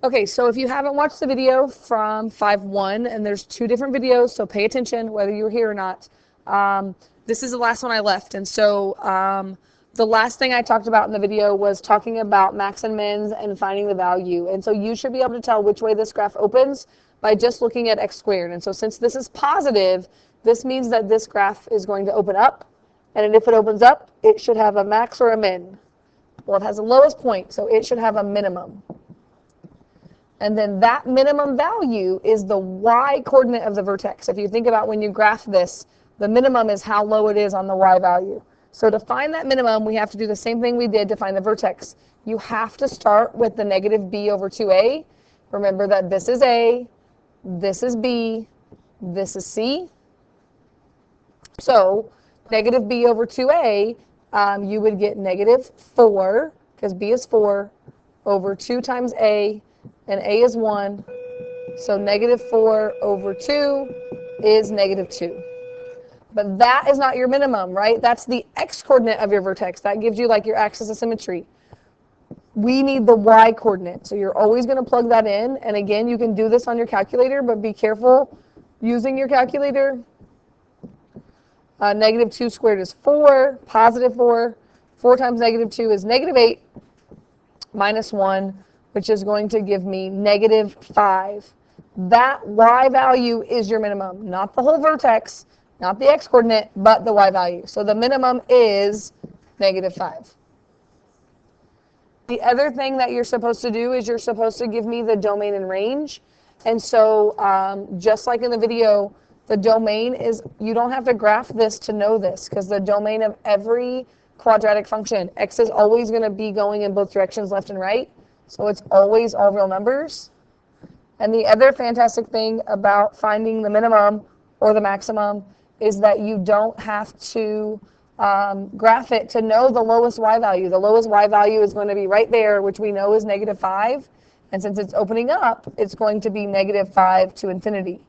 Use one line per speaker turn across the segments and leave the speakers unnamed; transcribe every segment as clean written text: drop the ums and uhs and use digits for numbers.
Okay, so if you haven't watched the video from 5.1, and there's two different videos, so pay attention whether you're here or not. This is the last one I left, and so the last thing I talked about in the video was talking about max and mins and finding the value. And so you should be able to tell which way this graph opens by just looking at x squared. And so since this is positive, this means that this graph is going to open up, and if it opens up, it should have a max or a min. Well, it has the lowest point, so it should have a minimum. And then that minimum value is the y coordinate of the vertex. If you think about when you graph this, the minimum is how low it is on the y value. So to find that minimum, we have to do the same thing we did to find the vertex. You have to start with the negative b over 2a. Remember that this is a, this is b, this is c. So negative b over 2a, you would get negative 4, because b is 4, over 2 times a, and a is 1, so negative 4 over 2 is negative 2. But that is not your minimum, right? That's the x-coordinate of your vertex. That gives you like your axis of symmetry. We need the y-coordinate, so you're always going to plug that in. And again, you can do this on your calculator, but be careful using your calculator. Negative 2 squared is 4, positive 4. 4 times negative 2 is negative 8, minus 1, which is going to give me negative 5. That y value is your minimum, not the whole vertex, not the x-coordinate, but the y value. So the minimum is negative 5. The other thing that you're supposed to do is you're supposed to give me the domain and range. And so just like in the video, the domain is, you don't have to graph this to know this, because the domain of every quadratic function, x is always going to be going in both directions, left and right. So it's always all real numbers. And the other fantastic thing about finding the minimum or the maximum is that you don't have to graph it to know the lowest y value. The lowest y value is going to be right there, which we know is negative 5. And since it's opening up, it's going to be negative 5 to infinity.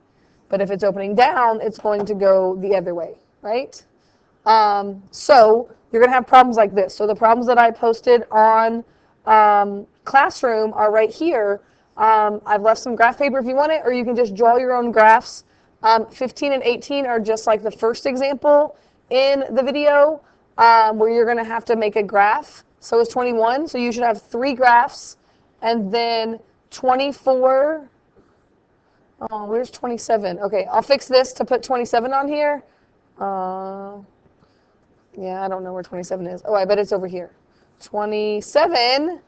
But if it's opening down, it's going to go the other way, right? So you're going to have problems like this. So the problems that I posted on Classroom are right here. I've left some graph paper if you want it, or you can just draw your own graphs. 15 and 18 are just like the first example in the video, where you're going to have to make a graph. So is 21. So you should have 3 graphs. And then 24. Oh, where's 27? Okay, I'll fix this to put 27 on here. Yeah, I don't know where 27 is. Oh, I bet it's over here. 27.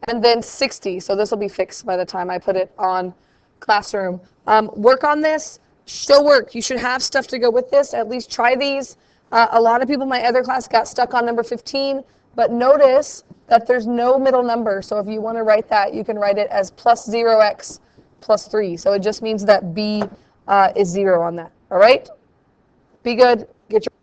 And then 60. So this will be fixed by the time I put it on Classroom. Work on this. Still work. You should have stuff to go with this. At least try these. A lot of people in my other class got stuck on number 15. But notice that there's no middle number. So if you want to write that, you can write it as plus 0x plus 3. So it just means that b is 0 on that. All right? Be good. Get your